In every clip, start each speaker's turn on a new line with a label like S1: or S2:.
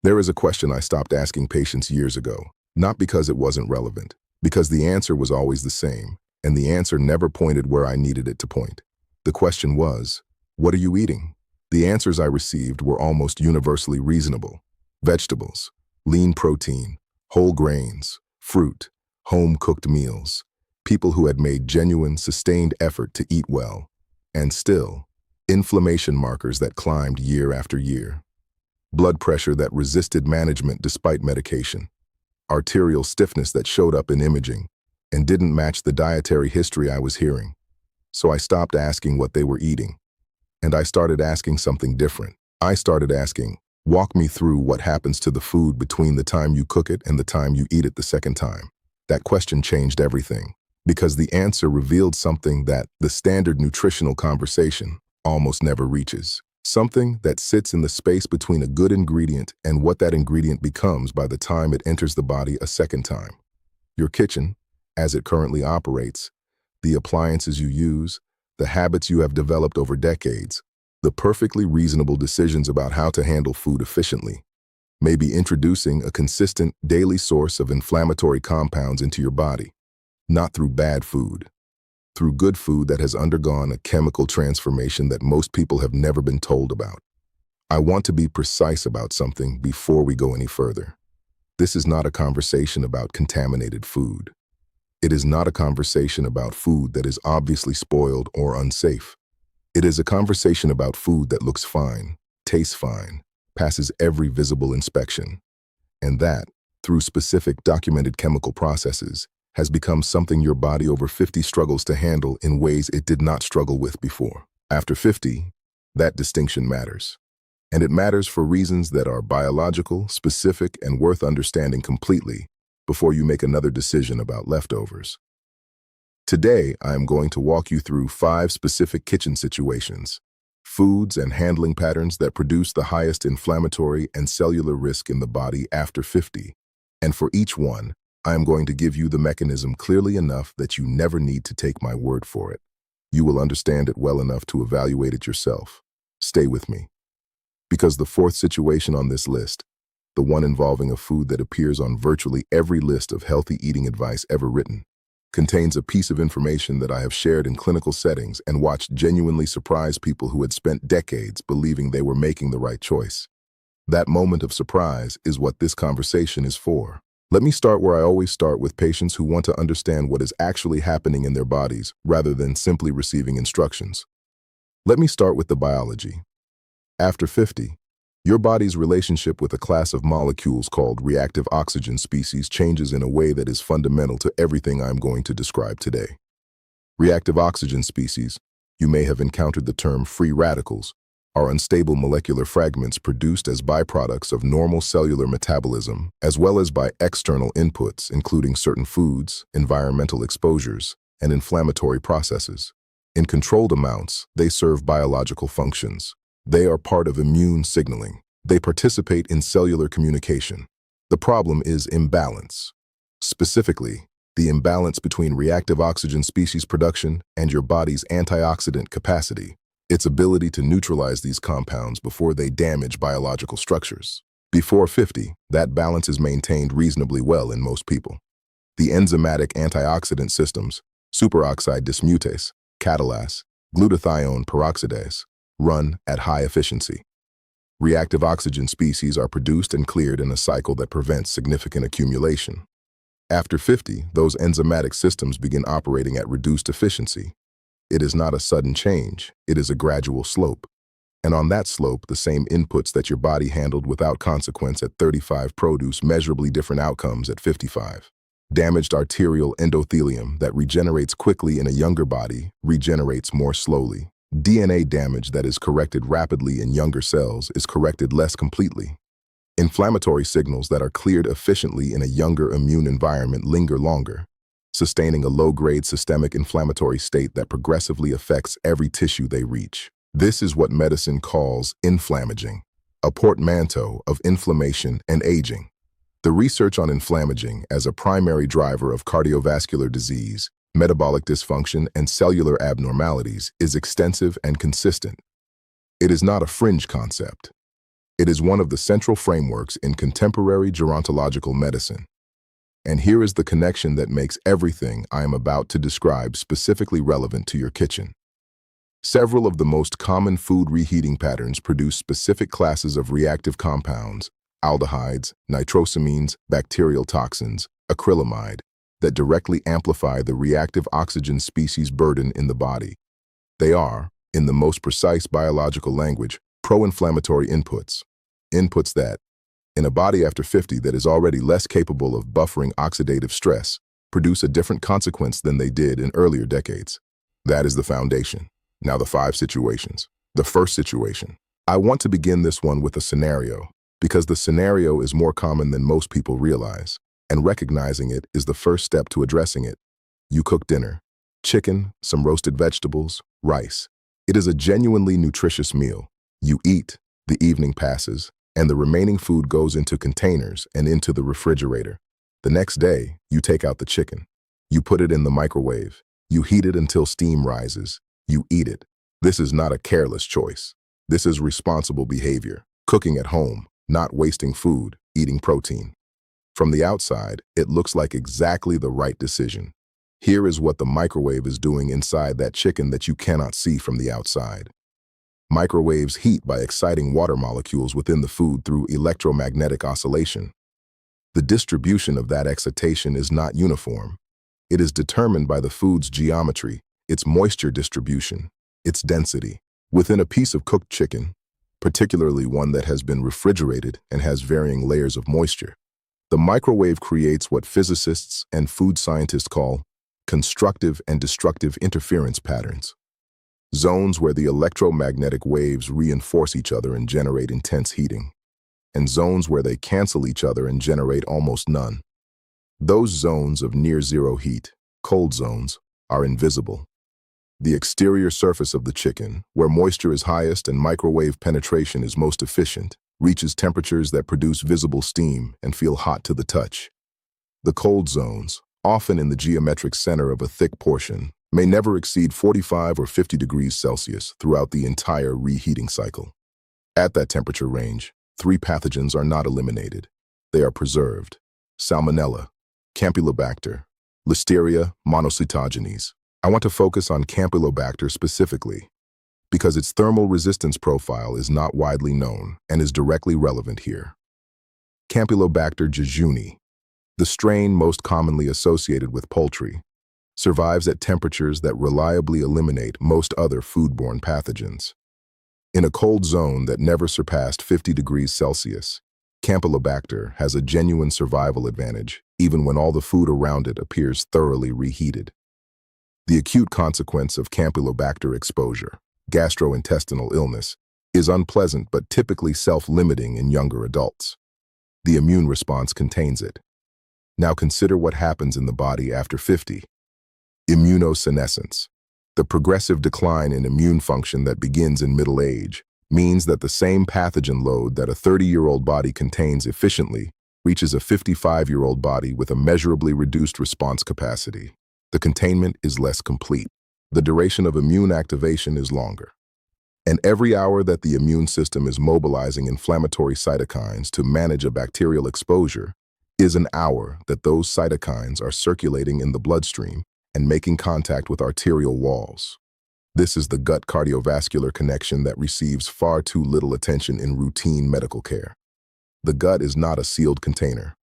S1: There is a question I stopped asking patients years ago, not because it wasn't relevant, because the answer was always the same, and the answer never pointed where I needed it to point. The question was, what are you eating? The answers I received were almost universally reasonable. Vegetables, lean protein, whole grains, fruit, home-cooked meals, people who had made genuine, sustained effort to eat well, and still, inflammation markers that climbed year after year. Blood pressure that resisted management despite medication, arterial stiffness that showed up in imaging and didn't match the dietary history I was hearing. So I stopped asking what they were eating, and I started asking something different. I started asking, walk me through what happens to the food between the time you cook it and the time you eat it the second time. That question changed everything, because the answer revealed something that the standard nutritional conversation almost never reaches. Something that sits in the space between a good ingredient and what that ingredient becomes by the time it enters the body a second time. Your kitchen, as it currently operates, the appliances you use, the habits you have developed over decades, the perfectly reasonable decisions about how to handle food efficiently, may be introducing a consistent daily source of inflammatory compounds into your body, not through bad food, through good food that has undergone a chemical transformation that most people have never been told about. I want to be precise about something before we go any further. This is not a conversation about contaminated food. It is not a conversation about food that is obviously spoiled or unsafe. It is a conversation about food that looks fine, tastes fine, passes every visible inspection, and that, through specific documented chemical processes, has become something your body over 50 struggles to handle in ways it did not struggle with before. After 50, that distinction matters. And it matters for reasons that are biological, specific, and worth understanding completely before you make another decision about leftovers. Today, I am going to walk you through 5 specific kitchen situations, foods and handling patterns that produce the highest inflammatory and cellular risk in the body after 50. And for each one, I am going to give you the mechanism clearly enough that you never need to take my word for it. You will understand it well enough to evaluate it yourself. Stay with me. Because the 4th situation on this list, the one involving a food that appears on virtually every list of healthy eating advice ever written, contains a piece of information that I have shared in clinical settings and watched genuinely surprise people who had spent decades believing they were making the right choice. That moment of surprise is what this conversation is for. Let me start where I always start, with patients who want to understand what is actually happening in their bodies rather than simply receiving instructions. Let me start with the biology. After 50, your body's relationship with a class of molecules called reactive oxygen species changes in a way that is fundamental to everything I'm going to describe today. Reactive oxygen species, you may have encountered the term free radicals, are unstable molecular fragments produced as byproducts of normal cellular metabolism, as well as by external inputs, including certain foods, environmental exposures, and inflammatory processes. In controlled amounts, they serve biological functions. They are part of immune signaling. They participate in cellular communication. The problem is imbalance. Specifically, the imbalance between reactive oxygen species production and your body's antioxidant capacity, its ability to neutralize these compounds before they damage biological structures. Before 50, that balance is maintained reasonably well in most people. The enzymatic antioxidant systems, superoxide dismutase, catalase, glutathione peroxidase, run at high efficiency. Reactive oxygen species are produced and cleared in a cycle that prevents significant accumulation. After 50, those enzymatic systems begin operating at reduced efficiency. It is not a sudden change, it is a gradual slope. And on that slope, the same inputs that your body handled without consequence at 35 produce measurably different outcomes at 55. Damaged arterial endothelium that regenerates quickly in a younger body regenerates more slowly. DNA damage that is corrected rapidly in younger cells is corrected less completely. Inflammatory signals that are cleared efficiently in a younger immune environment linger longer, sustaining a low-grade systemic inflammatory state that progressively affects every tissue they reach. This is what medicine calls inflammaging, a portmanteau of inflammation and aging. The research on inflammaging as a primary driver of cardiovascular disease, metabolic dysfunction, and cellular abnormalities is extensive and consistent. It is not a fringe concept. It is one of the central frameworks in contemporary gerontological medicine. And here is the connection that makes everything I am about to describe specifically relevant to your kitchen. Several of the most common food reheating patterns produce specific classes of reactive compounds, aldehydes, nitrosamines, bacterial toxins, acrylamide, that directly amplify the reactive oxygen species burden in the body. They are, in the most precise biological language, pro-inflammatory inputs. Inputs that, in a body after 50 that is already less capable of buffering oxidative stress, produce a different consequence than they did in earlier decades. That is the foundation. Now the 5 situations. The first situation. I want to begin this one with a scenario, because the scenario is more common than most people realize, and recognizing it is the first step to addressing it. You cook dinner. Chicken, some roasted vegetables, rice. It is a genuinely nutritious meal. You eat, the evening passes, and the remaining food goes into containers and into the refrigerator. The next day, you take out the chicken. You put it in the microwave. You heat it until steam rises. You eat it. This is not a careless choice. This is responsible behavior. Cooking at home, not wasting food, eating protein. From the outside, it looks like exactly the right decision. Here is what the microwave is doing inside that chicken that you cannot see from the outside. Microwaves heat by exciting water molecules within the food through electromagnetic oscillation. The distribution of that excitation is not uniform. It is determined by the food's geometry, its moisture distribution, its density. Within a piece of cooked chicken, particularly one that has been refrigerated and has varying layers of moisture, the microwave creates what physicists and food scientists call constructive and destructive interference patterns. Zones where the electromagnetic waves reinforce each other and generate intense heating, and zones where they cancel each other and generate almost none. Those zones of near-zero heat, cold zones, are invisible. The exterior surface of the chicken, where moisture is highest and microwave penetration is most efficient, reaches temperatures that produce visible steam and feel hot to the touch. The cold zones, often in the geometric center of a thick portion, may never exceed 45 or 50 degrees Celsius throughout the entire reheating cycle. At that temperature range, 3 pathogens are not eliminated. They are preserved: Salmonella, Campylobacter, Listeria monocytogenes. I want to focus on Campylobacter specifically, because its thermal resistance profile is not widely known and is directly relevant here. Campylobacter jejuni, the strain most commonly associated with poultry, survives at temperatures that reliably eliminate most other foodborne pathogens. In a cold zone that never surpassed 50 degrees Celsius, Campylobacter has a genuine survival advantage, even when all the food around it appears thoroughly reheated. The acute consequence of Campylobacter exposure, gastrointestinal illness, is unpleasant but typically self-limiting in younger adults. The immune response contains it. Now consider what happens in the body after 50. Immunosenescence. The progressive decline in immune function that begins in middle age means that the same pathogen load that a 30-year-old body contains efficiently reaches a 55-year-old body with a measurably reduced response capacity. The containment is less complete. The duration of immune activation is longer. And every hour that the immune system is mobilizing inflammatory cytokines to manage a bacterial exposure is an hour that those cytokines are circulating in the bloodstream and making contact with arterial walls. This is the gut cardiovascular connection that receives far too little attention in routine medical care. The gut is not a sealed container.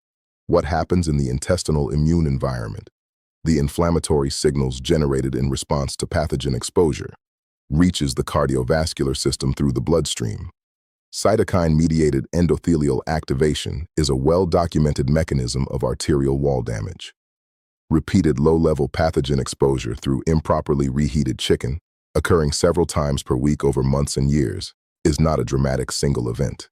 S1: What happens in the intestinal immune environment, the inflammatory signals generated in response to pathogen exposure, reaches the cardiovascular system through the bloodstream. Cytokine-mediated endothelial activation is a well-documented mechanism of arterial wall damage. Repeated low-level pathogen exposure through improperly reheated chicken, occurring several times per week over months and years, is not a dramatic single event.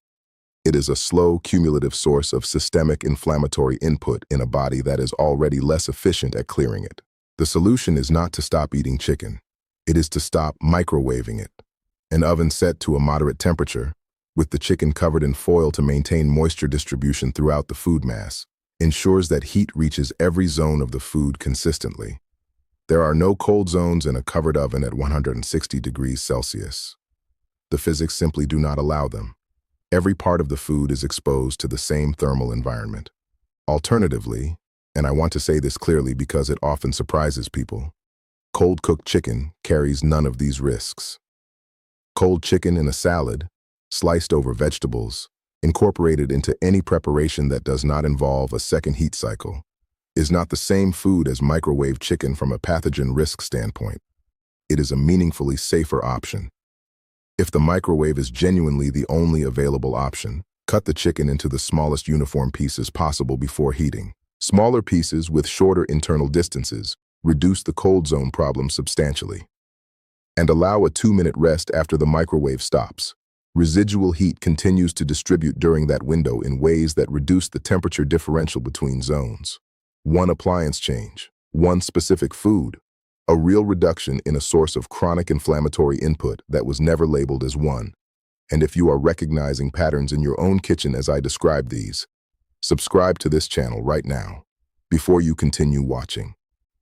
S1: It is a slow, cumulative source of systemic inflammatory input in a body that is already less efficient at clearing it. The solution is not to stop eating chicken. It is to stop microwaving it. An oven set to a moderate temperature, with the chicken covered in foil to maintain moisture distribution throughout the food mass, ensures that heat reaches every zone of the food consistently. There are no cold zones in a covered oven at 160 degrees Celsius. The physics simply do not allow them. Every part of the food is exposed to the same thermal environment. Alternatively, and I want to say this clearly because it often surprises people, cold-cooked chicken carries none of these risks. Cold chicken in a salad, sliced over vegetables, incorporated into any preparation that does not involve a second heat cycle, is not the same food as microwave chicken from a pathogen risk standpoint. It is a meaningfully safer option. If the microwave is genuinely the only available option, cut the chicken into the smallest uniform pieces possible before heating. Smaller pieces with shorter internal distances reduce the cold zone problem substantially. And allow a 2-minute rest after the microwave stops. Residual heat continues to distribute during that window in ways that reduce the temperature differential between zones. One appliance change, one specific food, a real reduction in a source of chronic inflammatory input that was never labeled as one. And if you are recognizing patterns in your own kitchen as I describe these, subscribe to this channel right now, before you continue watching.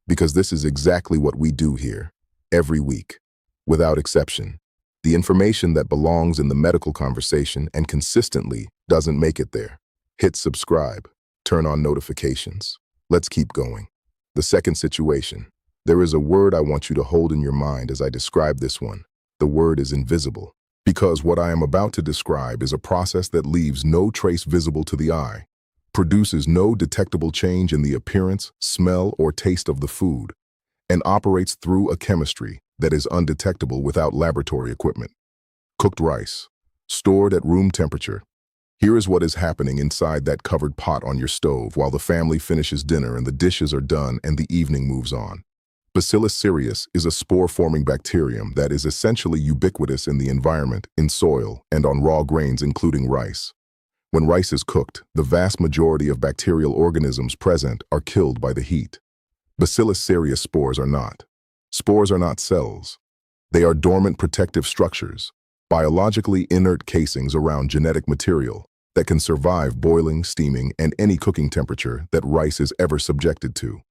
S1: Because this is exactly what we do here, every week, without exception. The information that belongs in the medical conversation and consistently doesn't make it there. Hit subscribe, turn on notifications. Let's keep going. The second situation. There is a word I want you to hold in your mind as I describe this one. The word is invisible. Because what I am about to describe is a process that leaves no trace visible to the eye, produces no detectable change in the appearance, smell, or taste of the food, and operates through a chemistry that is undetectable without laboratory equipment. Cooked rice, stored at room temperature. Here is what is happening inside that covered pot on your stove while the family finishes dinner and the dishes are done and the evening moves on. Bacillus cereus is a spore-forming bacterium that is essentially ubiquitous in the environment, in soil, and on raw grains including rice. When rice is cooked, the vast majority of bacterial organisms present are killed by the heat. Bacillus cereus spores are not. Spores are not cells. They are dormant protective structures, biologically inert casings around genetic material that can survive boiling, steaming, and any cooking temperature that rice is ever subjected to.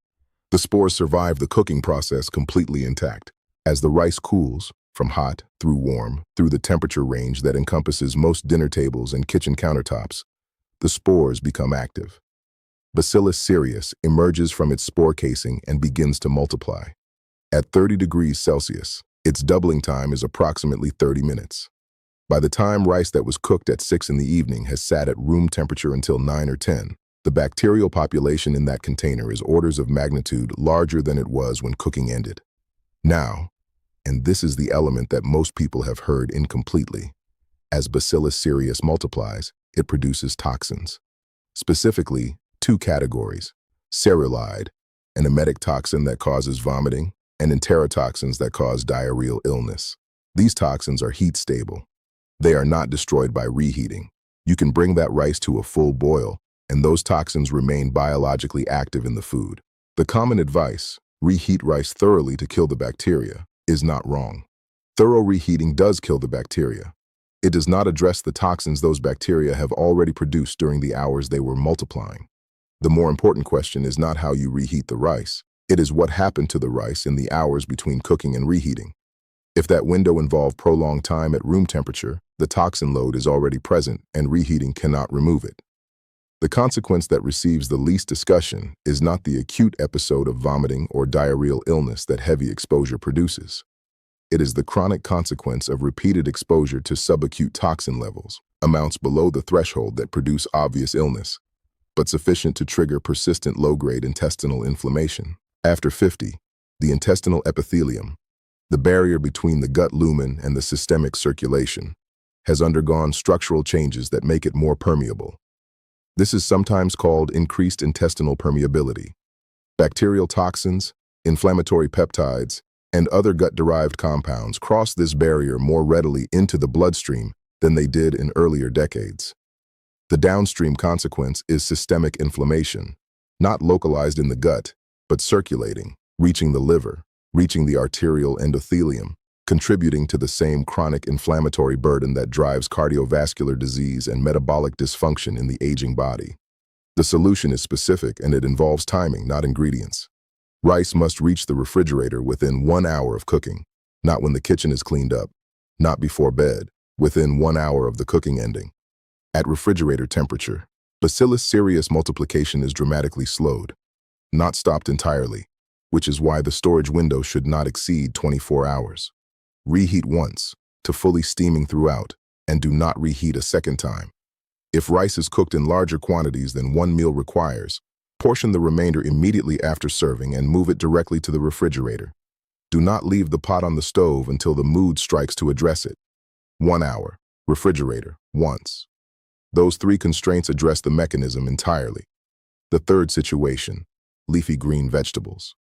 S1: The spores survive the cooking process completely intact. As the rice cools, from hot through warm, through the temperature range that encompasses most dinner tables and kitchen countertops, the spores become active. Bacillus cereus emerges from its spore casing and begins to multiply. At 30 degrees Celsius, its doubling time is approximately 30 minutes. By the time rice that was cooked at 6 in the evening has sat at room temperature until 9 or 10, the bacterial population in that container is orders of magnitude larger than it was when cooking ended. Now, and this is the element that most people have heard incompletely, as Bacillus cereus multiplies, it produces toxins. Specifically, 2 categories: cerulide, an emetic toxin that causes vomiting, and enterotoxins that cause diarrheal illness. These toxins are heat stable. They are not destroyed by reheating. You can bring that rice to a full boil, and those toxins remain biologically active in the food. The common advice, reheat rice thoroughly to kill the bacteria, is not wrong. Thorough reheating does kill the bacteria. It does not address the toxins those bacteria have already produced during the hours they were multiplying. The more important question is not how you reheat the rice. It is what happened to the rice in the hours between cooking and reheating. If that window involved prolonged time at room temperature, the toxin load is already present and reheating cannot remove it. The consequence that receives the least discussion is not the acute episode of vomiting or diarrheal illness that heavy exposure produces. It is the chronic consequence of repeated exposure to subacute toxin levels, amounts below the threshold that produce obvious illness, but sufficient to trigger persistent low-grade intestinal inflammation. After 50, the intestinal epithelium, the barrier between the gut lumen and the systemic circulation, has undergone structural changes that make it more permeable. This is sometimes called increased intestinal permeability. Bacterial toxins, inflammatory peptides, and other gut-derived compounds cross this barrier more readily into the bloodstream than they did in earlier decades. The downstream consequence is systemic inflammation, not localized in the gut, but circulating, reaching the liver, reaching the arterial endothelium, contributing to the same chronic inflammatory burden that drives cardiovascular disease and metabolic dysfunction in the aging body. The solution is specific and it involves timing, not ingredients. Rice must reach the refrigerator within 1 hour of cooking, not when the kitchen is cleaned up, not before bed, within 1 hour of the cooking ending. At refrigerator temperature, Bacillus cereus multiplication is dramatically slowed, not stopped entirely, which is why the storage window should not exceed 24 hours. Reheat once, to fully steaming throughout, and do not reheat a second time. If rice is cooked in larger quantities than one meal requires, portion the remainder immediately after serving and move it directly to the refrigerator. Do not leave the pot on the stove until the mood strikes to address it. 1 hour, refrigerator, once. Those 3 constraints address the mechanism entirely. The third situation, leafy green vegetables.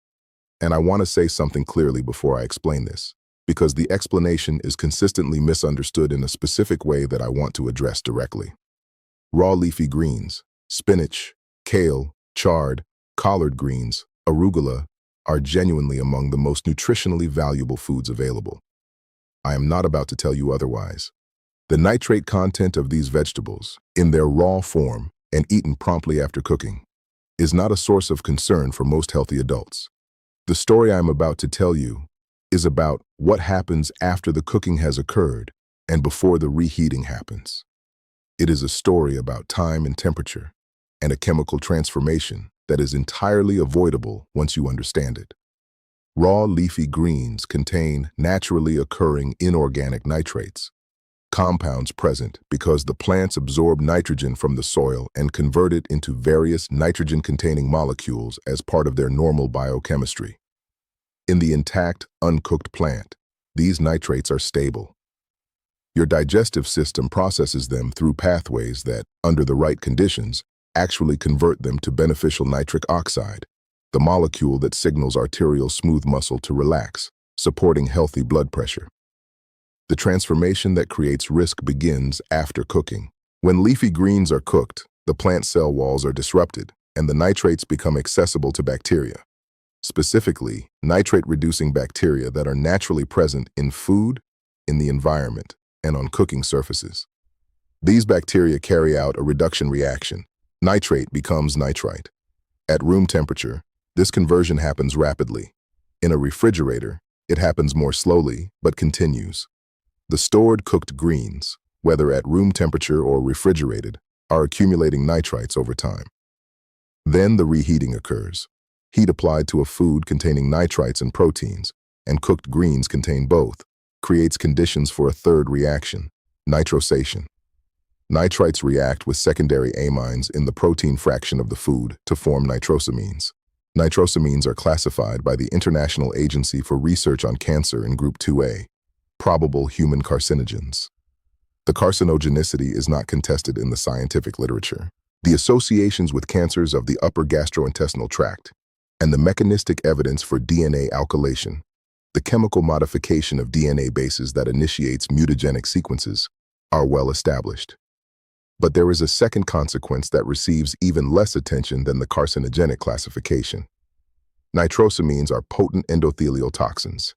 S1: And I want to say something clearly before I explain this, because the explanation is consistently misunderstood in a specific way that I want to address directly. Raw leafy greens, spinach, kale, chard, collard greens, arugula, are genuinely among the most nutritionally valuable foods available. I am not about to tell you otherwise. The nitrate content of these vegetables, in their raw form and eaten promptly after cooking, is not a source of concern for most healthy adults. The story I'm about to tell you is about what happens after the cooking has occurred and before the reheating happens. It is a story about time and temperature and a chemical transformation that is entirely avoidable once you understand it. Raw leafy greens contain naturally occurring inorganic nitrates, compounds present because the plants absorb nitrogen from the soil and convert it into various nitrogen-containing molecules as part of their normal biochemistry. In the intact, uncooked plant, these nitrates are stable. Your digestive system processes them through pathways that, under the right conditions, actually convert them to beneficial nitric oxide, the molecule that signals arterial smooth muscle to relax, supporting healthy blood pressure. The transformation that creates risk begins after cooking. When leafy greens are cooked, the plant cell walls are disrupted, and the nitrates become accessible to bacteria. Specifically, nitrate-reducing bacteria that are naturally present in food, in the environment, and on cooking surfaces. These bacteria carry out a reduction reaction. Nitrate becomes nitrite. At room temperature, this conversion happens rapidly. In a refrigerator, it happens more slowly, but continues. The stored cooked greens, whether at room temperature or refrigerated, are accumulating nitrites over time. Then the reheating occurs. Heat applied to a food containing nitrites and proteins, and cooked greens contain both, creates conditions for a third reaction, nitrosation. Nitrites react with secondary amines in the protein fraction of the food to form nitrosamines. Nitrosamines are classified by the International Agency for Research on Cancer in Group 2A, probable human carcinogens. The carcinogenicity is not contested in the scientific literature. The associations with cancers of the upper gastrointestinal tract, and the mechanistic evidence for DNA alkylation, the chemical modification of DNA bases that initiates mutagenic sequences, are well established. But there is a second consequence that receives even less attention than the carcinogenic classification. Nitrosamines are potent endothelial toxins.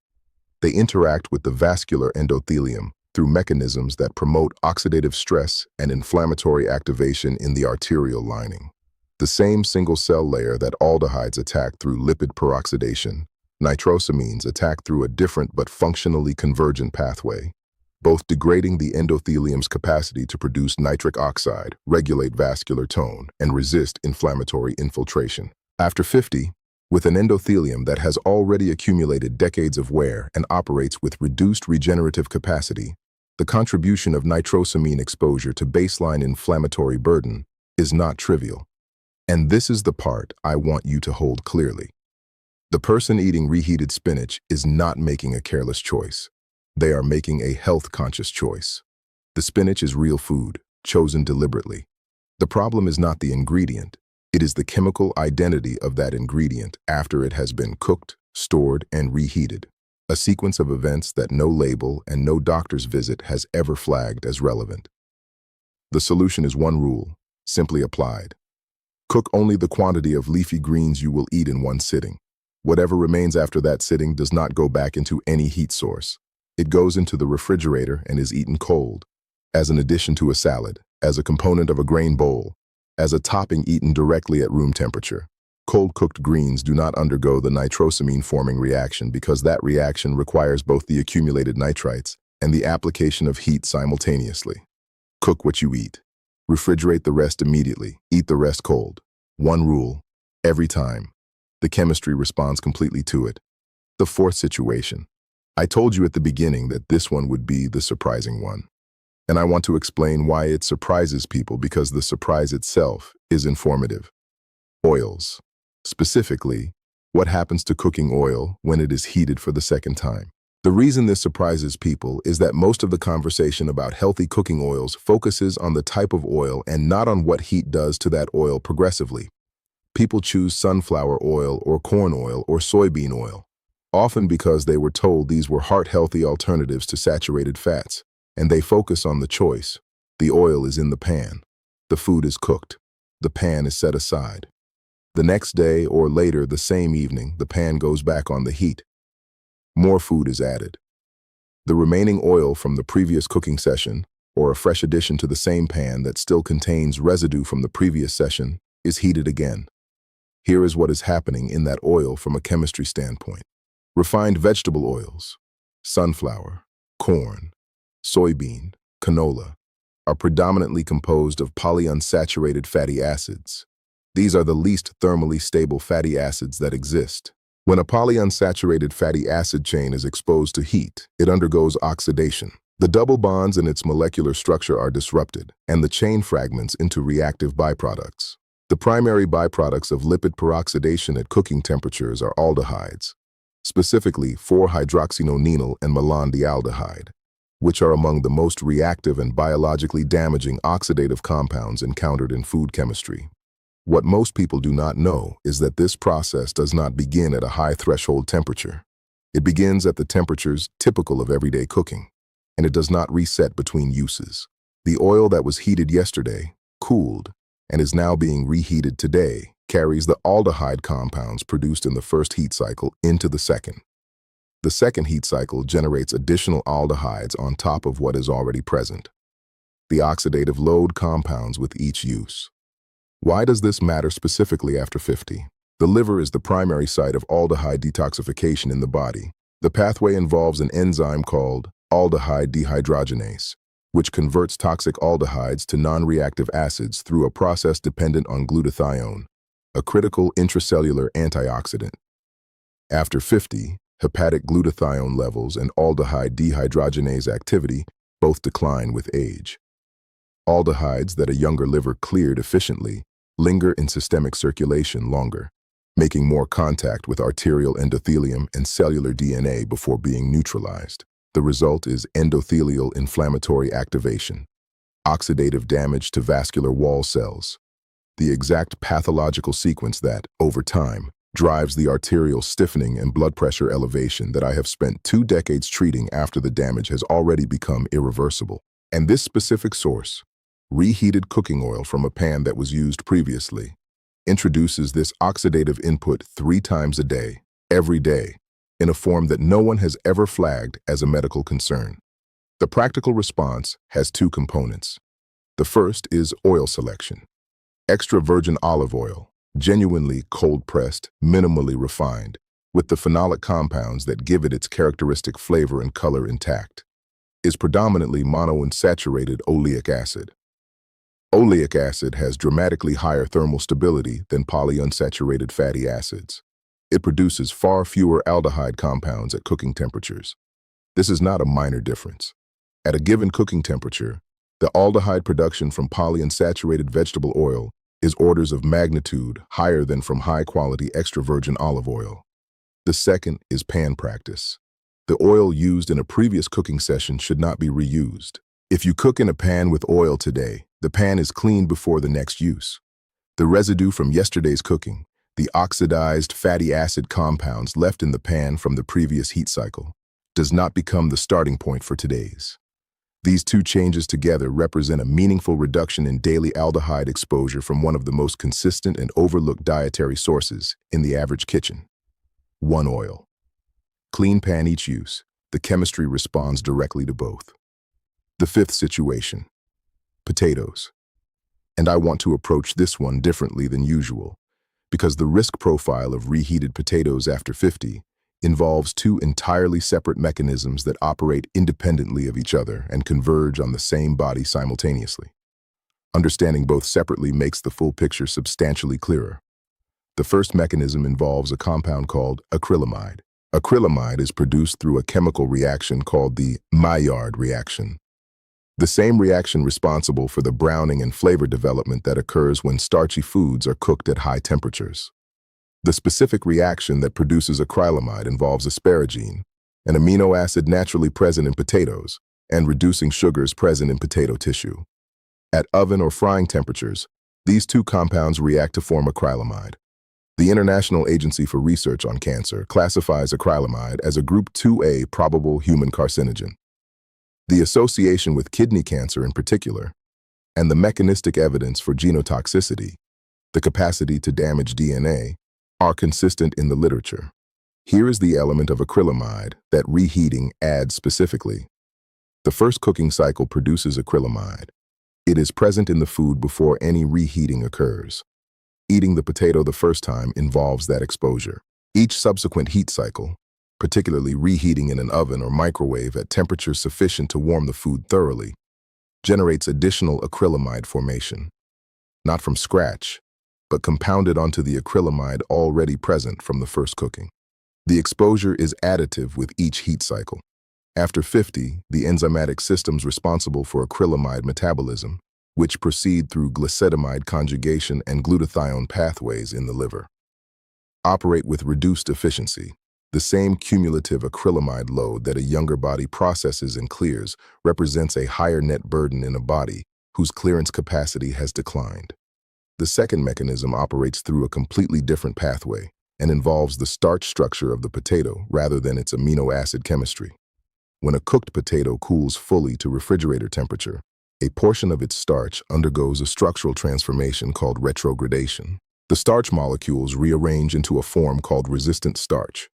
S1: They interact with the vascular endothelium through mechanisms that promote oxidative stress and inflammatory activation in the arterial lining. The same single-cell layer that aldehydes attack through lipid peroxidation, nitrosamines attack through a different but functionally convergent pathway, both degrading the endothelium's capacity to produce nitric oxide, regulate vascular tone, and resist inflammatory infiltration. After 50, with an endothelium that has already accumulated decades of wear and operates with reduced regenerative capacity, the contribution of nitrosamine exposure to baseline inflammatory burden is not trivial. And this is the part I want you to hold clearly. The person eating reheated spinach is not making a careless choice. They are making a health-conscious choice. The spinach is real food, chosen deliberately. The problem is not the ingredient. It is the chemical identity of that ingredient after it has been cooked, stored, and reheated. A sequence of events that no label and no doctor's visit has ever flagged as relevant. The solution is one rule, simply applied. Cook only the quantity of leafy greens you will eat in one sitting. Whatever remains after that sitting does not go back into any heat source. It goes into the refrigerator and is eaten cold, as an addition to a salad, as a component of a grain bowl, as a topping eaten directly at room temperature. Cold-cooked greens do not undergo the nitrosamine-forming reaction because that reaction requires both the accumulated nitrites and the application of heat simultaneously. Cook what you eat. Refrigerate the rest immediately. Eat the rest cold. One rule, every time. The chemistry responds completely to it. The fourth situation. I told you at the beginning that this one would be the surprising one. And I want to explain why it surprises people because the surprise itself is informative. Oils. Specifically, what happens to cooking oil when it is heated for the second time. The reason this surprises people is that most of the conversation about healthy cooking oils focuses on the type of oil and not on what heat does to that oil progressively. People choose sunflower oil or corn oil or soybean oil, often because they were told these were heart-healthy alternatives to saturated fats, and they focus on the choice. The oil is in the pan. The food is cooked. The pan is set aside. The next day or later the same evening, the pan goes back on the heat. More food is added. The remaining oil from the previous cooking session, or a fresh addition to the same pan that still contains residue from the previous session, is heated again. Here is what is happening in that oil from a chemistry standpoint. Refined vegetable oils, sunflower, corn, soybean, canola, are predominantly composed of polyunsaturated fatty acids. These are the least thermally stable fatty acids that exist. When a polyunsaturated fatty acid chain is exposed to heat, it undergoes oxidation. The double bonds in its molecular structure are disrupted, and the chain fragments into reactive byproducts. The primary byproducts of lipid peroxidation at cooking temperatures are aldehydes, specifically 4-hydroxynonenal and melandialdehyde, which are among the most reactive and biologically damaging oxidative compounds encountered in food chemistry. What most people do not know is that this process does not begin at a high threshold temperature. It begins at the temperatures typical of everyday cooking, and it does not reset between uses. The oil that was heated yesterday, cooled, and is now being reheated today, carries the aldehyde compounds produced in the first heat cycle into the second. The second heat cycle generates additional aldehydes on top of what is already present. The oxidative load compounds with each use. Why does this matter specifically after 50? The liver is the primary site of aldehyde detoxification in the body. The pathway involves an enzyme called aldehyde dehydrogenase, which converts toxic aldehydes to non-reactive acids through a process dependent on glutathione, a critical intracellular antioxidant. After 50, hepatic glutathione levels and aldehyde dehydrogenase activity both decline with age. Aldehydes that a younger liver cleared efficiently linger in systemic circulation longer, making more contact with arterial endothelium and cellular DNA before being neutralized. The result is endothelial inflammatory activation, oxidative damage to vascular wall cells, the exact pathological sequence that, over time, drives the arterial stiffening and blood pressure elevation that I have spent 2 decades treating after the damage has already become irreversible. And this specific source, reheated cooking oil from a pan that was used previously, introduces this oxidative input 3 times a day, every day, in a form that no one has ever flagged as a medical concern. The practical response has 2 components. The first is oil selection. Extra virgin olive oil, genuinely cold-pressed, minimally refined, with the phenolic compounds that give it its characteristic flavor and color intact, is predominantly monounsaturated oleic acid. Oleic acid has dramatically higher thermal stability than polyunsaturated fatty acids. It produces far fewer aldehyde compounds at cooking temperatures. This is not a minor difference. At a given cooking temperature, the aldehyde production from polyunsaturated vegetable oil is orders of magnitude higher than from high-quality extra virgin olive oil. The second is pan practice. The oil used in a previous cooking session should not be reused. If you cook in a pan with oil today, the pan is cleaned before the next use. The residue from yesterday's cooking, the oxidized fatty acid compounds left in the pan from the previous heat cycle, does not become the starting point for today's. These 2 changes together represent a meaningful reduction in daily aldehyde exposure from one of the most consistent and overlooked dietary sources in the average kitchen. 1 oil. Clean pan each use. The chemistry responds directly to both. The 5th situation. Potatoes. And I want to approach this one differently than usual, because the risk profile of reheated potatoes after 50 involves 2 entirely separate mechanisms that operate independently of each other and converge on the same body simultaneously. Understanding both separately makes the full picture substantially clearer. The first mechanism involves a compound called acrylamide. Acrylamide is produced through a chemical reaction called the Maillard reaction, the same reaction responsible for the browning and flavor development that occurs when starchy foods are cooked at high temperatures. The specific reaction that produces acrylamide involves asparagine, an amino acid naturally present in potatoes, and reducing sugars present in potato tissue. At oven or frying temperatures, these two compounds react to form acrylamide. The International Agency for Research on Cancer classifies acrylamide as a Group 2A probable human carcinogen. The association with kidney cancer in particular, and the mechanistic evidence for genotoxicity, the capacity to damage DNA, are consistent in the literature. Here is the element of acrylamide that reheating adds specifically. The first cooking cycle produces acrylamide. It is present in the food before any reheating occurs. Eating the potato the first time involves that exposure. Each subsequent heat cycle, particularly reheating in an oven or microwave at temperatures sufficient to warm the food thoroughly, generates additional acrylamide formation. Not from scratch, but compounded onto the acrylamide already present from the first cooking. The exposure is additive with each heat cycle. After 50, the enzymatic systems responsible for acrylamide metabolism, which proceed through glucosamide conjugation and glutathione pathways in the liver, operate with reduced efficiency. The same cumulative acrylamide load that a younger body processes and clears represents a higher net burden in a body whose clearance capacity has declined. The second mechanism operates through a completely different pathway and involves the starch structure of the potato rather than its amino acid chemistry. When a cooked potato cools fully to refrigerator temperature, a portion of its starch undergoes a structural transformation called retrogradation. The starch molecules rearrange into a form called resistant starch,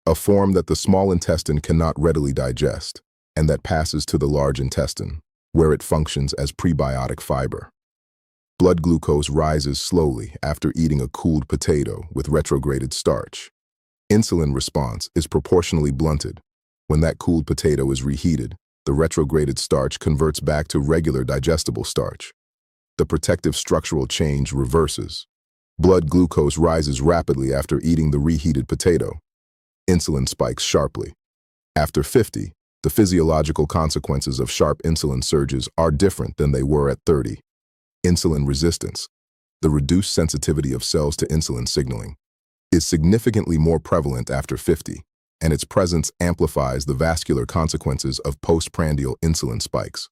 S1: a form that the small intestine cannot readily digest, and that passes to the large intestine, where it functions as prebiotic fiber. Blood glucose rises slowly after eating a cooled potato with retrograded starch. Insulin response is proportionally blunted. When that cooled potato is reheated, the retrograded starch converts back to regular digestible starch. The protective structural change reverses. Blood glucose rises rapidly after eating the reheated potato. Insulin spikes sharply. After 50, the physiological consequences of sharp insulin surges are different than they were at 30. Insulin resistance, the reduced sensitivity of cells to insulin signaling, is significantly more prevalent after 50. And its presence amplifies the vascular consequences of postprandial insulin spikes.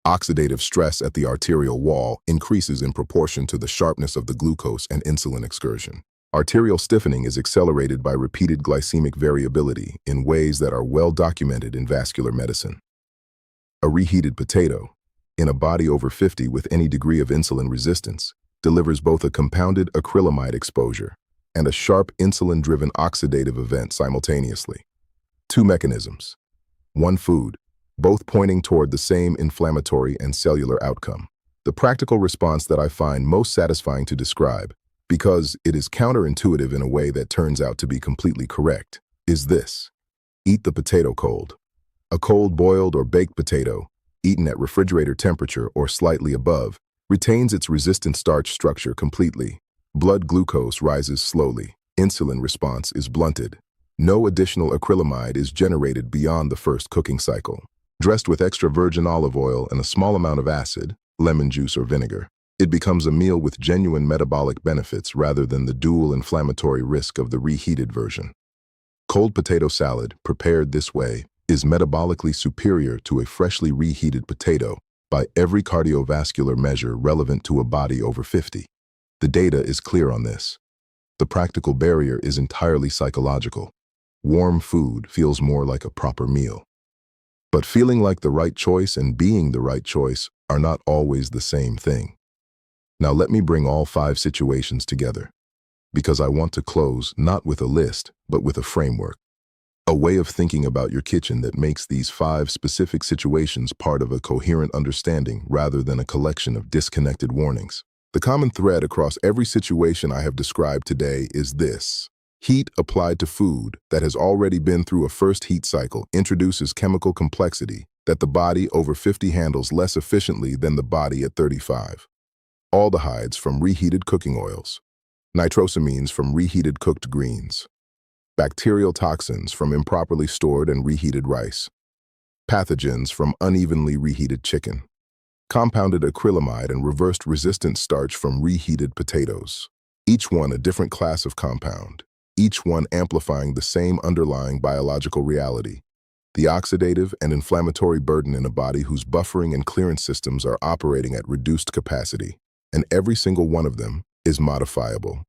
S1: Oxidative stress at the arterial wall increases in proportion to the sharpness of the glucose and insulin excursion. Arterial stiffening is accelerated by repeated glycemic variability in ways that are well documented in vascular medicine. A reheated potato, in a body over 50 with any degree of insulin resistance, delivers both a compounded acrylamide exposure and a sharp insulin-driven oxidative event simultaneously. Two mechanisms, one food, both pointing toward the same inflammatory and cellular outcome. The practical response that I find most satisfying to describe, because it is counterintuitive in a way that turns out to be completely correct, is this: eat the potato cold. A cold boiled or baked potato, eaten at refrigerator temperature or slightly above, retains its resistant starch structure completely. Blood glucose rises slowly. Insulin response is blunted. No additional acrylamide is generated beyond the first cooking cycle. Dressed with extra virgin olive oil and a small amount of acid, lemon juice or vinegar, it becomes a meal with genuine metabolic benefits rather than the dual inflammatory risk of the reheated version. Cold potato salad, prepared this way, is metabolically superior to a freshly reheated potato by every cardiovascular measure relevant to a body over 50. The data is clear on this. The practical barrier is entirely psychological. Warm food feels more like a proper meal. But feeling like the right choice and being the right choice are not always the same thing. Now let me bring all 5 situations together, because I want to close not with a list, but with a framework. A way of thinking about your kitchen that makes these 5 specific situations part of a coherent understanding rather than a collection of disconnected warnings. The common thread across every situation I have described today is this: heat applied to food that has already been through a first heat cycle introduces chemical complexity that the body over 50 handles less efficiently than the body at 35. Aldehydes from reheated cooking oils, nitrosamines from reheated cooked greens, bacterial toxins from improperly stored and reheated rice, pathogens from unevenly reheated chicken, compounded acrylamide and reversed resistant starch from reheated potatoes. Each one a different class of compound, each one amplifying the same underlying biological reality, the oxidative and inflammatory burden in a body whose buffering and clearance systems are operating at reduced capacity, and every single one of them is modifiable,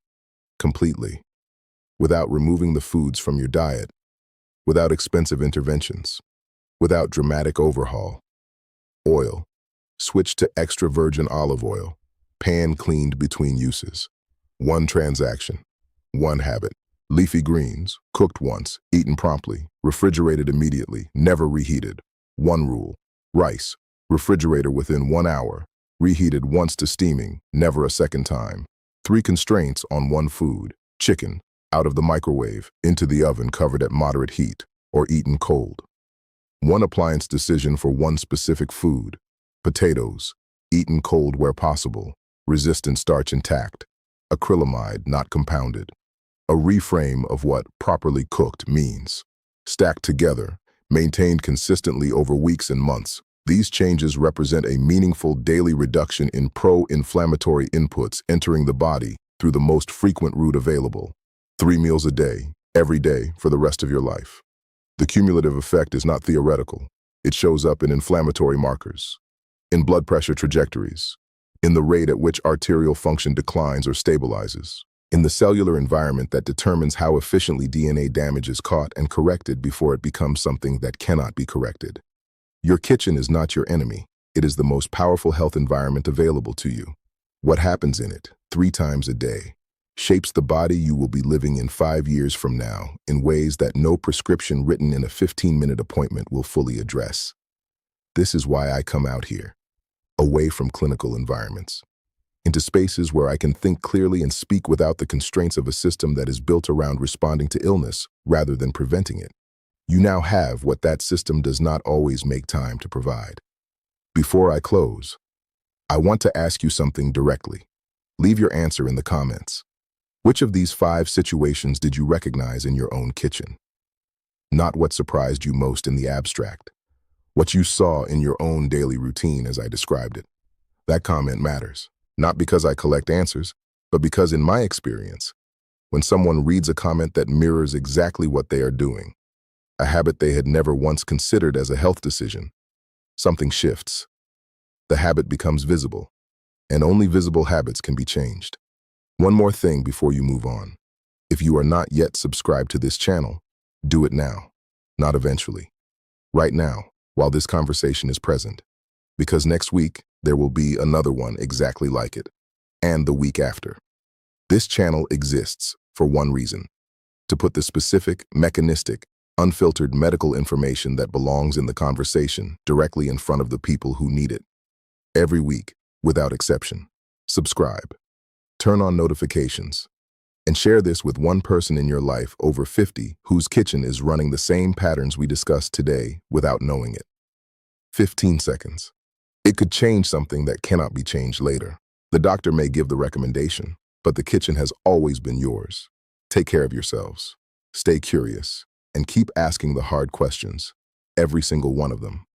S1: completely, without removing the foods from your diet, without expensive interventions, without dramatic overhaul. Oil. Switch to extra virgin olive oil, pan cleaned between uses. One transaction, one habit. Leafy greens, cooked once, eaten promptly, refrigerated immediately, never reheated. One rule. Rice, refrigerator within 1 hour, reheated once to steaming, never a second time. 3 constraints on one food. Chicken, out of the microwave, into the oven covered at moderate heat, or eaten cold. One appliance decision for one specific food. Potatoes, eaten cold where possible, resistant starch intact, acrylamide not compounded. A reframe of what properly cooked means. Stacked together, maintained consistently over weeks and months, these changes represent a meaningful daily reduction in pro-inflammatory inputs entering the body through the most frequent route available. 3 meals a day, every day, for the rest of your life. The cumulative effect is not theoretical. It shows up in inflammatory markers, in blood pressure trajectories, in the rate at which arterial function declines or stabilizes, in the cellular environment that determines how efficiently DNA damage is caught and corrected before it becomes something that cannot be corrected. Your kitchen is not your enemy. It is the most powerful health environment available to you. What happens in it, 3 times a day, shapes the body you will be living in 5 years from now in ways that no prescription written in a 15-minute appointment will fully address. This is why I come out here, away from clinical environments, into spaces where I can think clearly and speak without the constraints of a system that is built around responding to illness rather than preventing it. You now have what that system does not always make time to provide. Before I close, I want to ask you something directly. Leave your answer in the comments. Which of these 5 situations did you recognize in your own kitchen? Not what surprised you most in the abstract. What you saw in your own daily routine as I described it. That comment matters, not because I collect answers, but because in my experience, when someone reads a comment that mirrors exactly what they are doing, a habit they had never once considered as a health decision, something shifts. The habit becomes visible, and only visible habits can be changed. One more thing before you move on. If you are not yet subscribed to this channel, do it now, not eventually. Right now, while this conversation is present. Because next week, there will be another one exactly like it, and the week after. This channel exists for one reason: to put the specific, mechanistic, unfiltered medical information that belongs in the conversation directly in front of the people who need it. Every week, without exception. Subscribe, turn on notifications, and share this with one person in your life over 50 whose kitchen is running the same patterns we discussed today without knowing it. 15 seconds. It could change something that cannot be changed later. The doctor may give the recommendation, but the kitchen has always been yours. Take care of yourselves. Stay curious, and keep asking the hard questions, every single one of them.